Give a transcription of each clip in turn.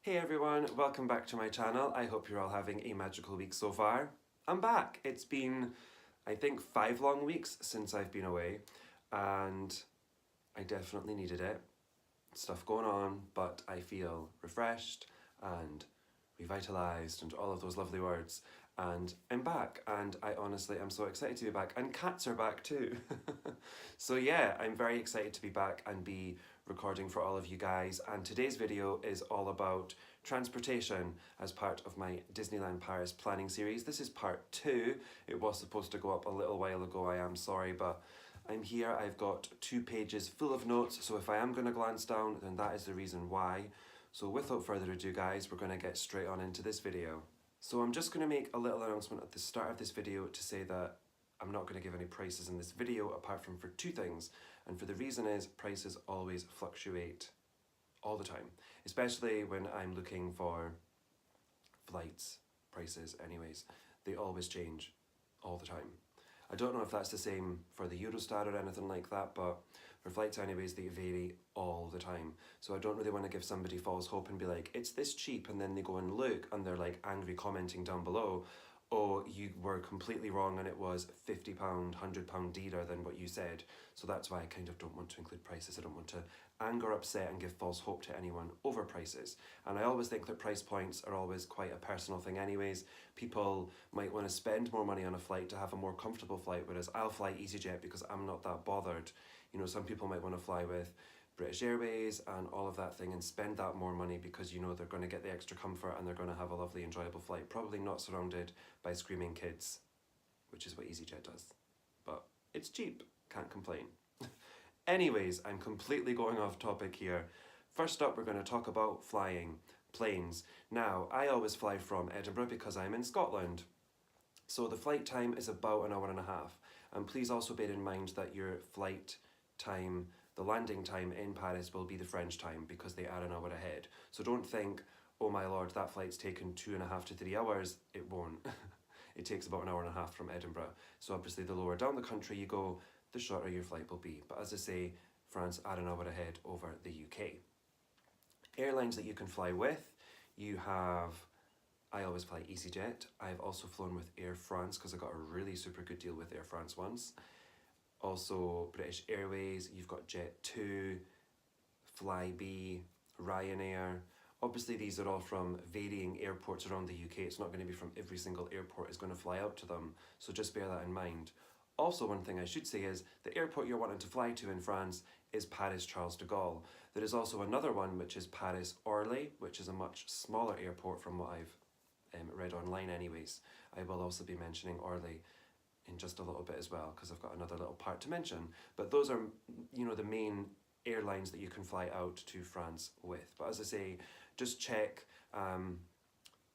Hey everyone, welcome back to my channel. I hope you're all having a magical week so far. I'm back. It's been, I think, 5 long weeks since I've been away, and I definitely needed it. Stuff going on, but I feel refreshed and revitalized and all of those lovely words. And I'm back, and I honestly am so excited to be back, and cats are back too. So yeah, I'm very excited to be back and be recording for all of you guys, and today's video is all about transportation as part of my Disneyland Paris Planning Series. This is part 2. It was supposed to go up a little while ago, I am sorry, but I'm here. I've got 2 pages full of notes, so if I am going to glance down, then that is the reason why. So without further ado guys, we're going to get straight on into this video. So I'm just going to make a little announcement at the start of this video to say that I'm not going to give any prices in this video apart from for 2 things. And for the reason is prices always fluctuate all the time, especially when I'm looking for flights prices anyways. They always change all the time. I don't know if that's the same for the Eurostar or anything like that, but for flights anyways, they vary all the time. So I don't really want to give somebody false hope and be like, it's this cheap, and then they go and look and they're like angry commenting down below, oh, you were completely wrong and it was £50, £100 dearer than what you said. So that's why I kind of don't want to include prices. I don't want to anger, upset and give false hope to anyone over prices. And I always think that price points are always quite a personal thing anyways. People might want to spend more money on a flight to have a more comfortable flight, whereas I'll fly EasyJet because I'm not that bothered. You know, some people might want to fly with British Airways and all of that thing and spend that more money because you know they're going to get the extra comfort and they're going to have a lovely enjoyable flight, probably not surrounded by screaming kids, which is what EasyJet does. But it's cheap, can't complain. Anyways, I'm completely going off topic here. First up, we're going to talk about flying planes. Now, I always fly from Edinburgh because I'm in Scotland. So the flight time is about an hour and a half. And please also bear in mind that your flight time, the landing time in Paris will be the French time because they are an hour ahead. So don't think, oh my lord, that flight's taken 2.5 to 3 hours. It won't. It takes about an hour and a half from Edinburgh. So obviously the lower down the country you go, the shorter your flight will be. But as I say, France are an hour ahead over the UK. Airlines that you can fly with, you have, I always fly EasyJet. I've also flown with Air France because I got a really super good deal with Air France once. Also British Airways, you've got Jet2, Flybe, Ryanair. Obviously these are all from varying airports around the UK. It's not going to be from every single airport is going to fly out to them, so just bear that in mind. Also, one thing I should say is the airport you're wanting to fly to in France is Paris Charles de Gaulle. There is also another one which is Paris Orly, which is a much smaller airport from what I've read online anyways. I will also be mentioning Orly in just a little bit as well because I've got another little part to mention. But those are, you know, the main airlines that you can fly out to France with. But as I say, just check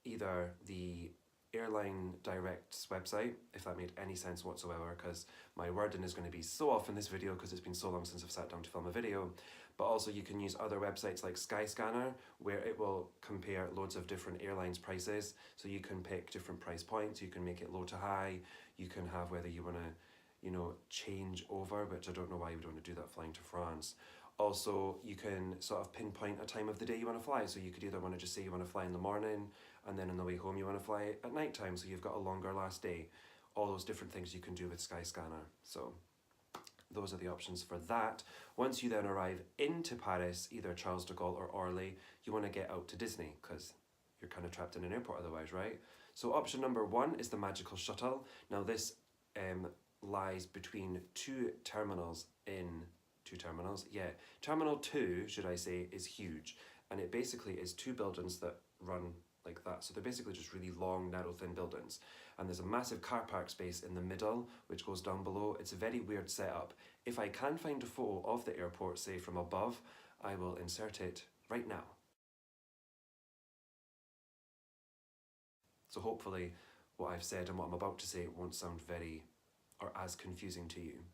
either the Airline Direct's website, if that made any sense whatsoever, because my wording is going to be so off in this video because it's been so long since I've sat down to film a video. But also you can use other websites like Skyscanner, where it will compare loads of different airlines prices. So you can pick different price points, you can make it low to high, you can have whether you want to, you know, change over, which I don't know why you would want to do that flying to France. Also, you can sort of pinpoint a time of the day you want to fly. So you could either want to just say you want to fly in the morning, and then on the way home you want to fly at night time, so you've got a longer last day. All those different things you can do with Skyscanner. So those are the options for that. Once you then arrive into Paris, either Charles de Gaulle or Orly, you want to get out to Disney because you're kind of trapped in an airport otherwise, right? So option number 1 is the magical shuttle. Now this lies between 2 terminals in Terminal 2, should I say, is huge, and it basically is 2 buildings that run like that. So they're basically just really long, narrow, thin buildings. And there's a massive car park space in the middle, which goes down below. It's a very weird setup. If I can find a photo of the airport, say from above, I will insert it right now. So hopefully what I've said and what I'm about to say won't sound very or as confusing to you.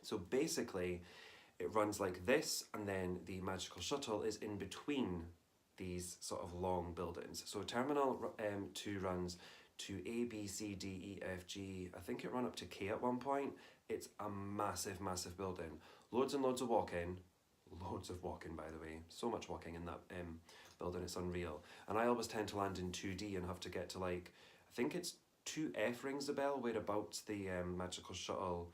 So basically, it runs like this, and then the magical shuttle is in between these sort of long buildings. So Terminal 2 runs to A, B, C, D, E, F, G. I think it ran up to K at one point. It's a massive, massive building. Loads and loads of walk-in, loads of walking, by the way. So much walking in that building, it's unreal. And I always tend to land in 2D and have to get to like, I think it's 2F rings the bell, whereabouts the Magical Shuttle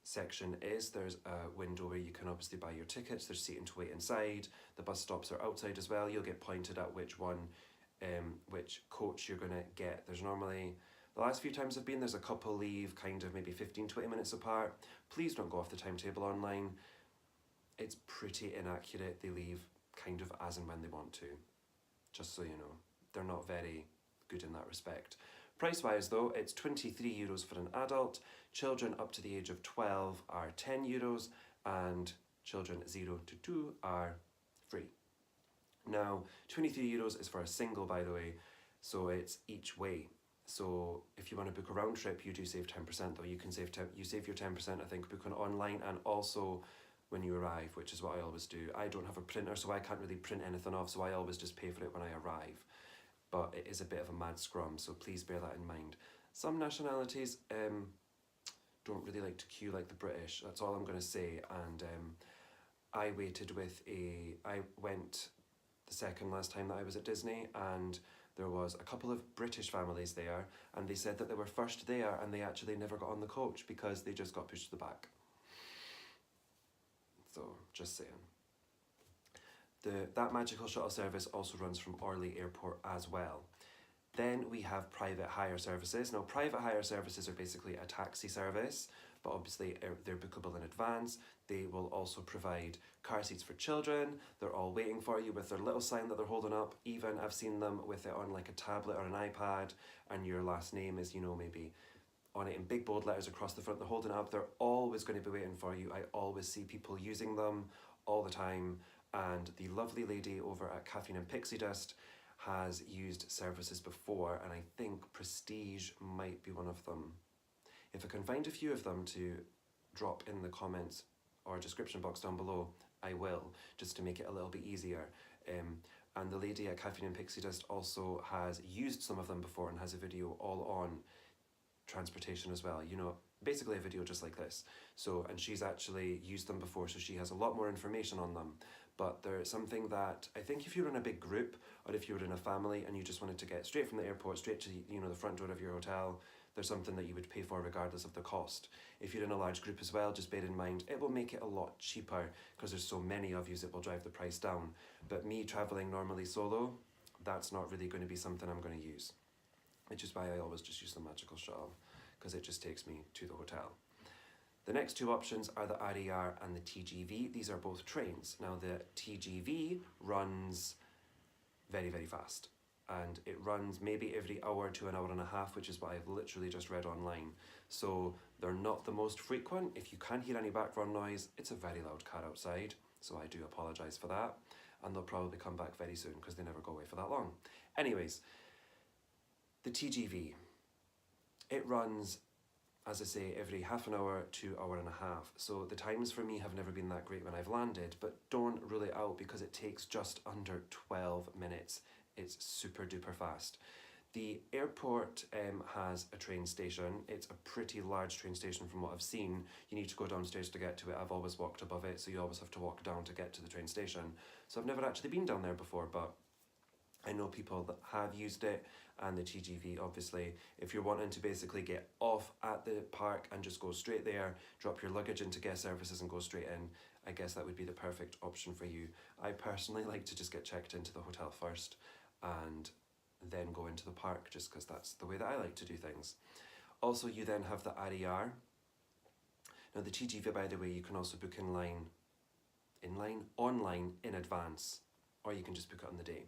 section is. There's a window where you can obviously buy your tickets, there's seating to wait inside, the bus stops are outside as well. You'll get pointed at which one, which coach you're gonna get. There's normally, the last few times I've been, there's a couple leave kind of maybe 15-20 minutes apart. Please don't go off the timetable online. It's pretty inaccurate. They leave kind of as and when they want to, just so you know. They're not very good in that respect. Price-wise though, it's €23 for an adult. Children up to the age of 12 are €10, and children 0 to 2 are free. Now, €23 is for a single, by the way, so it's each way. So if you want to book a round trip, you do save 10% though. You can save you save your 10%, I think, booking online and also when you arrive, which is what I always do. I don't have a printer, so I can't really print anything off, so I always just pay for it when I arrive. But it is a bit of a mad scrum, so please bear that in mind. Some nationalities don't really like to queue like the British, that's all I'm going to say. And I went the second last time that I was at Disney, and there was a couple of British families there, and they said that they were first there and they actually never got on the coach because they just got pushed to the back. So, just saying. That Magical Shuttle service also runs from Orly Airport as well. Then we have private hire services. Now, private hire services are basically a taxi service, but obviously they're bookable in advance. They will also provide car seats for children. They're all waiting for you with their little sign that they're holding up. Even I've seen them with it on like a tablet or an iPad, and your last name is, you know, maybe on it in big bold letters across the front. They're holding it up. They're always going to be waiting for you. I always see people using them all the time. And the lovely lady over at Caffeine and Pixie Dust has used services before, and I think Prestige might be one of them. If I can find a few of them to drop in the comments or description box down below, I will, just to make it a little bit easier. And the lady at Caffeine and Pixie Dust also has used some of them before and has a video all on transportation as well, you know, basically a video just like this. So, and she's actually used them before, so she has a lot more information on them. But they're something that I think if you're in a big group, or if you're in a family and you just wanted to get straight from the airport straight to, you know, the front door of your hotel, there's something that you would pay for regardless of the cost. If you're in a large group as well, just bear in mind it will make it a lot cheaper because there's so many of you, it will drive the price down. But me traveling normally solo, that's not really going to be something I'm going to use, which is why I always just use the Magical Shuttle, because it just takes me to the hotel. The next two options are the RER and the TGV. These are both trains. Now the TGV runs very, very fast, and it runs maybe every hour to an hour and a half, which is what I've literally just read online. So they're not the most frequent. If you can hear any background noise, it's a very loud car outside, so I do apologise for that. And they'll probably come back very soon because they never go away for that long. Anyways, the TGV, it runs, as I say, every half an hour to hour and a half. So the times for me have never been that great when I've landed, but don't rule it out because it takes just under 12 minutes. It's super duper fast. The airport has a train station. It's a pretty large train station from what I've seen. You need to go downstairs to get to it. I've always walked above it, so you always have to walk down to get to the train station. So I've never actually been down there before, but I know people that have used it. And the TGV, obviously, if you're wanting to basically get off at the park and just go straight there, drop your luggage into guest services and go straight in, I guess that would be the perfect option for you. I personally like to just get checked into the hotel first and then go into the park, just because that's the way that I like to do things. Also, you then have the RER. Now the TGV, by the way, you can also book online in advance, or you can just book it on the day.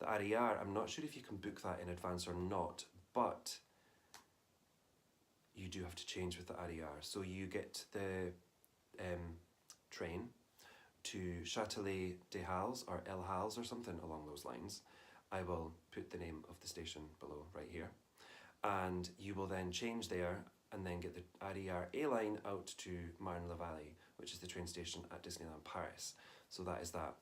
The RER, I'm not sure if you can book that in advance or not, but you do have to change with the RER. So you get the train to Châtelet des Halles or El Halles or something along those lines. I will put the name of the station below right here. And you will then change there and then get the RER A line out to Marne-la-Vallée, which is the train station at Disneyland Paris. So that is that.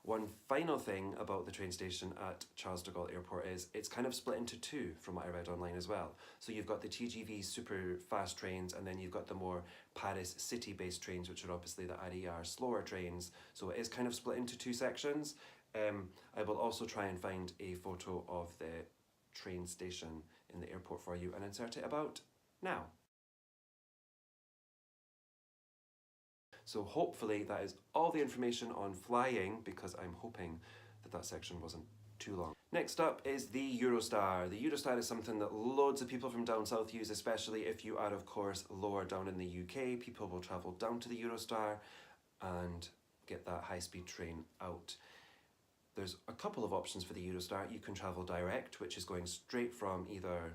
One final thing about the train station at Charles de Gaulle Airport is it's kind of split into two from what I read online as well. So you've got the TGV super fast trains, and then you've got the more Paris city-based trains, which are obviously the RER slower trains. So it is kind of split into two sections. I will also try and find a photo of the train station in the airport for you and insert it about now. So hopefully that is all the information on flying, because I'm hoping that that section wasn't too long. Next up is the Eurostar. The Eurostar is something that loads of people from down south use, especially if you are of course lower down in the UK. People will travel down to the Eurostar and get that high-speed train out. There's a couple of options for the Eurostar. You can travel direct, which is going straight from either,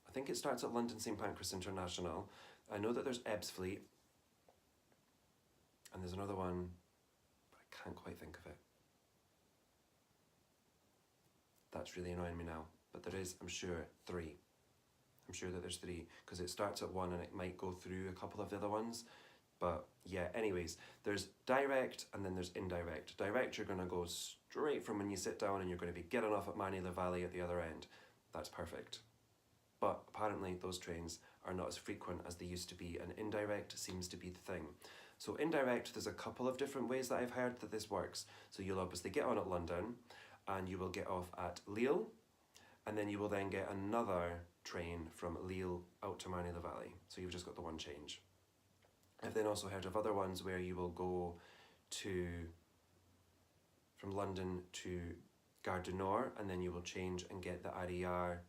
I think it starts at London St Pancras International. I know that there's Ebbsfleet, and there's another one, but I can't quite think of it. That's really annoying me now, but there is, I'm sure, three. I'm sure that there's three, because it starts at one and it might go through a couple of the other ones. But yeah, anyways, there's direct and then there's indirect. Direct, you're gonna go straight from when you sit down and you're gonna be getting off at Manille-la-Vallée at the other end. That's perfect. But apparently those trains are not as frequent as they used to be, and indirect seems to be the thing. So indirect, there's a couple of different ways that I've heard that this works. So you'll obviously get on at London and you will get off at Lille, and then you will then get another train from Lille out to Manille-la-Vallée. So you've just got the one change. I've then also heard of other ones where you will go from London to Gare du Nord, and then you will change and get the RER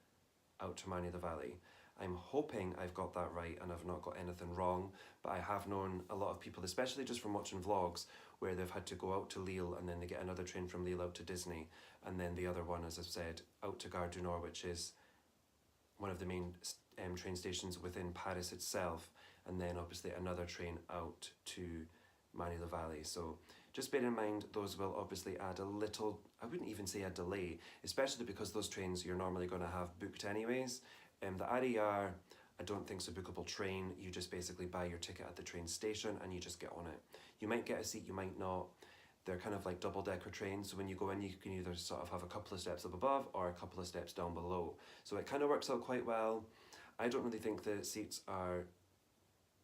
out to Manille-la-Vallée. I'm hoping I've got that right and I've not got anything wrong, but I have known a lot of people, especially just from watching vlogs, where they've had to go out to Lille and then they get another train from Lille out to Disney, and then the other one, as I've said, out to Gare du Nord, which is one of the main train stations within Paris itself, and then obviously another train out to Manille-la-Vallée. So just bear in mind, those will obviously add a little, I wouldn't even say a delay, especially because those trains you're normally going to have booked anyways. The RER, I don't think is a bookable train. You just basically buy your ticket at the train station and you just get on it. You might get a seat, you might not. They're kind of like double-decker trains, so when you go in, you can either sort of have a couple of steps up above or a couple of steps down below. So it kind of works out quite well. I don't really think the seats are,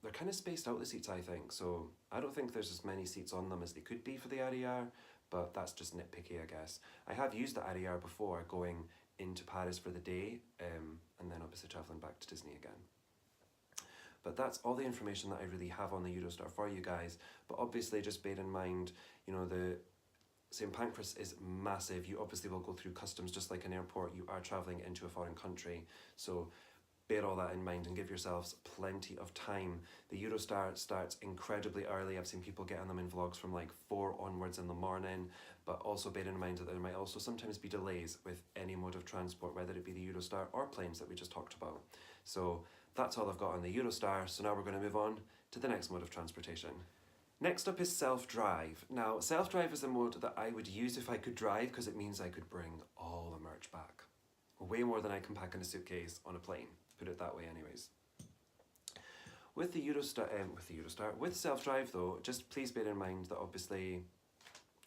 they're kind of spaced out, the seats, I think. So I don't think there's as many seats on them as they could be for the RER, but that's just nitpicky, I guess. I have used the RER before, going into Paris for the day, and then obviously travelling back to Disney again. But that's all the information that I really have on the Eurostar for you guys. But obviously just bear in mind, you know, the St Pancras is massive. You obviously will go through customs just like an airport. You are travelling into a foreign country. So bear all that in mind and give yourselves plenty of time. The Eurostar starts incredibly early. I've seen people get on them in vlogs from like 4 onwards in the morning, but also bear in mind that there might also sometimes be delays with any mode of transport, whether it be the Eurostar or planes that we just talked about. So that's all I've got on the Eurostar. So now we're going to move on to the next mode of transportation. Next up is self-drive. Now, self-drive is a mode that I would use if I could drive, because it means I could bring all the merch back. Way more than I can pack in a suitcase on a plane. Put it that way anyways. With the Eurostar, with self-drive though, just please bear in mind that obviously,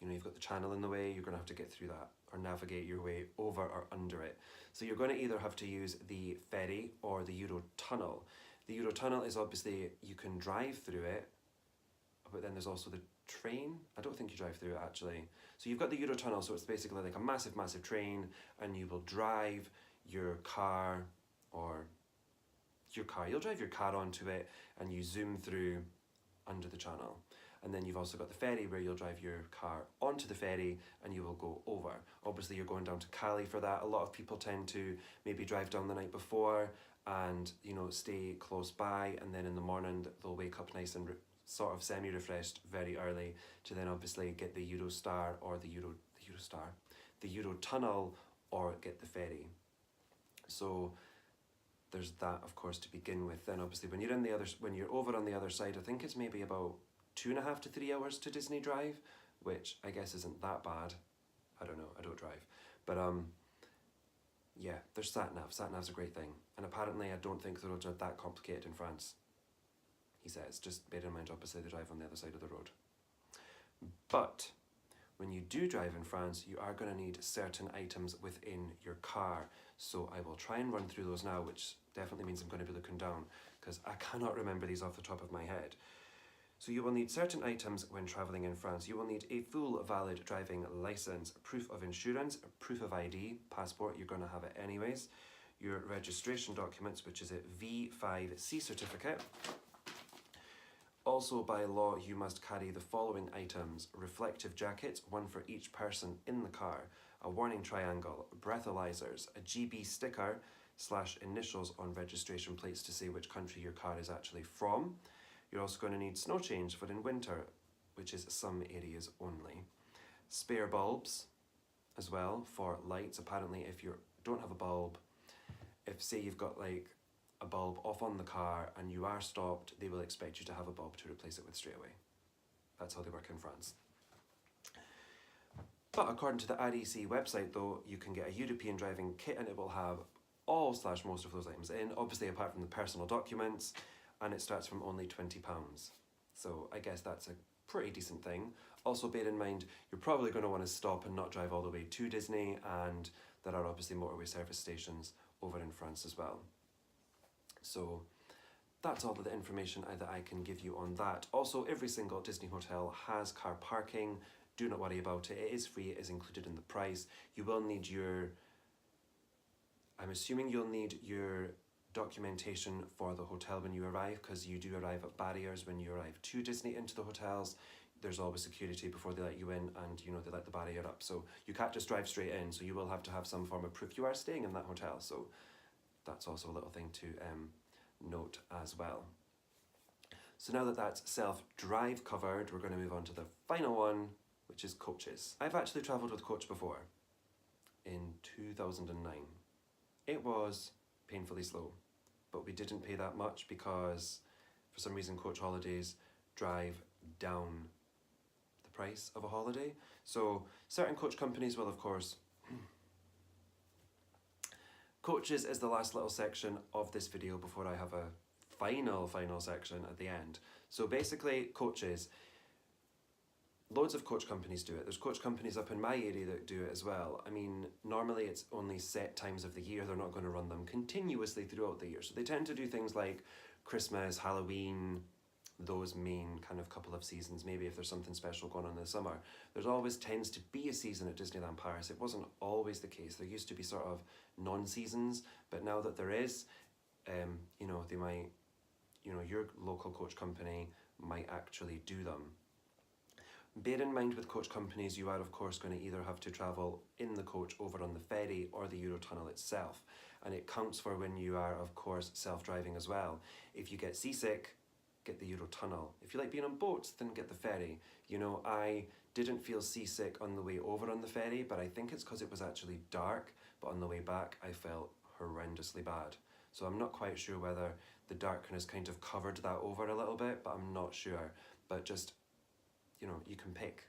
you know, you've got the channel in the way, you're going to have to get through that or navigate your way over or under it. So you're going to either have to use the ferry or the Eurotunnel. The Eurotunnel is obviously, you can drive through it, but then there's also the train. I don't think you drive through it actually. So you've got the Eurotunnel, so it's basically like a massive, massive train, and you will drive your car you'll drive your car onto it and you zoom through under the channel. And then you've also got the ferry where you'll drive your car onto the ferry and you will go over. Obviously you're going down to Calais for that. A lot of people tend to maybe drive down the night before and, you know, stay close by, and then in the morning they'll wake up nice and sort of semi-refreshed very early to then obviously get the Eurostar or the Eurotunnel or get the ferry. So there's that, of course, to begin with. Then obviously when you're over on the other side, I think it's maybe about 2.5 to 3 hours to Disney Drive, which I guess isn't that bad. I don't know, I don't drive. But yeah, there's sat-nav. Sat-nav's a great thing. And apparently I don't think the roads are that complicated in France. He says, just bear in mind obviously they drive on the other side of the road. But when you do drive in France, you are going to need certain items within your car. So I will try and run through those now, which definitely means I'm going to be looking down because I cannot remember these off the top of my head. So you will need certain items when travelling in France. You will need a full valid driving licence, proof of insurance, proof of ID, passport, you're going to have it anyways, your registration documents, which is a V5C certificate. Also, by law, you must carry the following items: reflective jackets, one for each person in the car, a warning triangle, breathalyzers, a GB sticker / initials on registration plates to say which country your car is actually from. You're also going to need snow change for in winter, which is some areas only. Spare bulbs as well for lights. Apparently, if you don't have a bulb, if say you've got like a bulb off on the car and you are stopped, they will expect you to have a bulb to replace it with straight away. That's how they work in France. But according to the REC website though, you can get a European driving kit and it will have all / most of those items in, obviously apart from the personal documents, and it starts from only £20. So I guess that's a pretty decent thing. Also bear in mind, you're probably going to want to stop and not drive all the way to Disney, and there are obviously motorway service stations over in France as well. So that's all of the information that I can give you on that. Also, every single Disney hotel has car parking. Do not worry about it. It is free. It is included in the price. You will need I'm assuming you'll need your documentation for the hotel when you arrive, because you do arrive at barriers when you arrive to Disney into the hotels. There's always security before they let you in, and they let the barrier up. So you can't just drive straight in. So you will have to have some form of proof you are staying in that hotel. So that's also a little thing to note as well. So now that that's self-drive covered, we're going to move on to the final one, which is coaches. I've actually travelled with coach before in 2009. It was painfully slow, but we didn't pay that much because for some reason coach holidays drive down the price of a holiday. So certain coach companies will, of course, coaches is the last little section of this video before I have a final section at the end. So basically, coaches, loads of coach companies do it. There's coach companies up in my area that do it as well. I mean, normally it's only set times of the year. They're not going to run them continuously throughout the year. So they tend to do things like Christmas, Halloween, those main kind of couple of seasons. Maybe if there's something special going on in the summer. There's always tends to be a season at Disneyland Paris. It wasn't always the case. There used to be sort of non-seasons, but now that there is, they might, your local coach company might actually do them. Bear in mind with coach companies, you are of course going to either have to travel in the coach over on the ferry or the Eurotunnel itself. And it counts for when you are of course self-driving as well. If you get seasick, get the Eurotunnel. If you like being on boats, then get the ferry. I didn't feel seasick on the way over on the ferry, but I think it's because it was actually dark, but on the way back I felt horrendously bad. So I'm not quite sure whether the darkness kind of covered that over a little bit, but I'm not sure. But just, you can pick.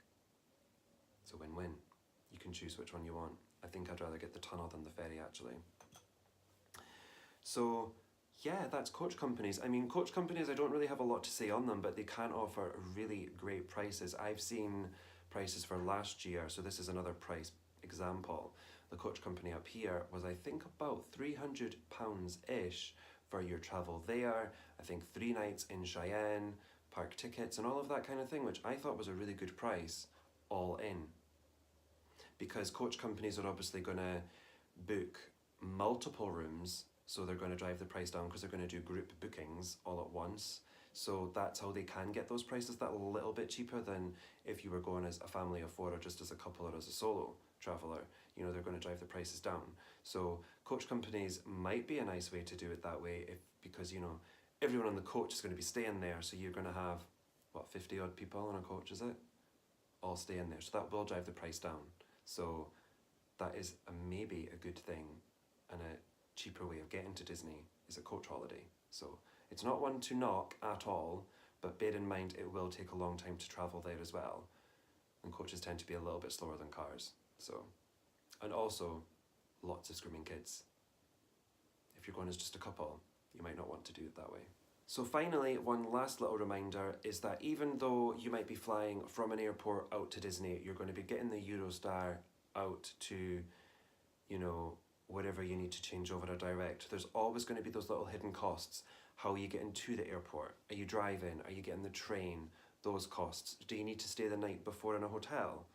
It's a win-win. You can choose which one you want. I think I'd rather get the tunnel than the ferry actually. So yeah, that's coach companies. I mean, coach companies, I don't really have a lot to say on them, but they can offer really great prices. I've seen prices for last year, so this is another price example. The coach company up here was, I think, about £300-ish for your travel there. I think 3 nights in Cheyenne, park tickets and all of that kind of thing, which I thought was a really good price all in. Because coach companies are obviously going to book multiple rooms, so they're going to drive the price down because they're going to do group bookings all at once. So that's how they can get those prices that little bit cheaper than if you were going as a family of 4 or just as a couple or as a solo traveller. They're going to drive the prices down. So coach companies might be a nice way to do it that way because everyone on the coach is going to be staying there. So you're going to have, 50 odd people on a coach, is it? All staying there. So that will drive the price down. So that is maybe a good thing, and a cheaper way of getting to Disney is a coach holiday. So it's not one to knock at all, but bear in mind it will take a long time to travel there as well. And coaches tend to be a little bit slower than cars. So, and also lots of screaming kids. If you're going as just a couple, you might not want to do it that way. So finally, one last little reminder is that even though you might be flying from an airport out to Disney, you're going to be getting the Eurostar out to, you know, whatever you need to change over or direct. There's always going to be those little hidden costs. How are you getting to the airport? Are you driving? Are you getting the train? Those costs. Do you need to stay the night before in a hotel?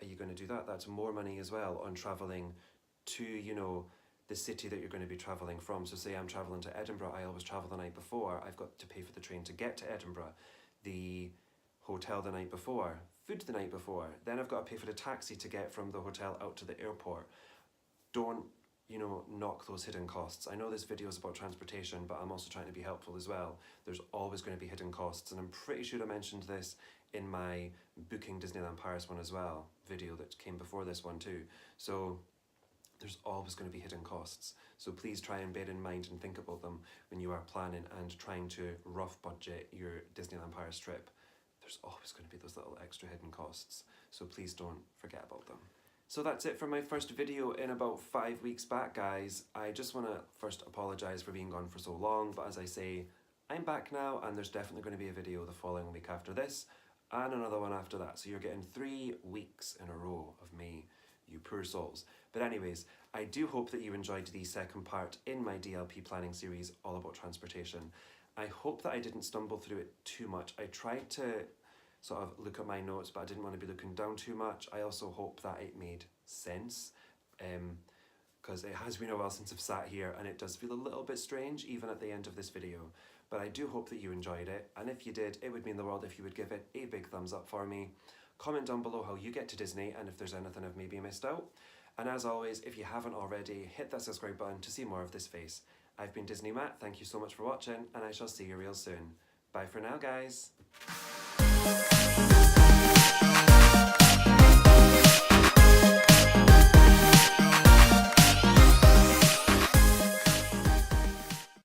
Are you going to do that? That's more money as well on travelling to, you know, the city that you're going to be travelling from. So say I'm travelling to Edinburgh, I always travel the night before. I've got to pay for the train to get to Edinburgh, the hotel the night before, food the night before. Then I've got to pay for the taxi to get from the hotel out to the airport. Don't, you know, knock those hidden costs. I know this video is about transportation, but I'm also trying to be helpful as well. There's always going to be hidden costs, and I'm pretty sure I mentioned this in my booking Disneyland Paris one as well, video that came before this one too. So there's always going to be hidden costs. So please try and bear in mind and think about them when you are planning and trying to rough budget your Disneyland Paris trip. There's always going to be those little extra hidden costs. So please don't forget about them. So that's it for my first video in about 5 weeks back, guys. I just want to first apologise for being gone for so long, but as I say, I'm back now, and there's definitely going to be a video the following week after this, and another one after that. So you're getting 3 weeks in a row of me, you poor souls. But anyways, I do hope that you enjoyed the second part in my DLP planning series all about transportation. I hope that I didn't stumble through it too much. I tried to sort of look at my notes, but I didn't want to be looking down too much. I also hope that it made sense, because it has been a while since I've sat here and it does feel a little bit strange even at the end of this video. But I do hope that you enjoyed it, and if you did, it would mean the world if you would give it a big thumbs up for me. Comment down below how you get to Disney and if there's anything I've maybe missed out. And as always, if you haven't already, hit that subscribe button to see more of this face. I've been Disney Matt, thank you so much for watching, and I shall see you real soon. Bye for now, guys.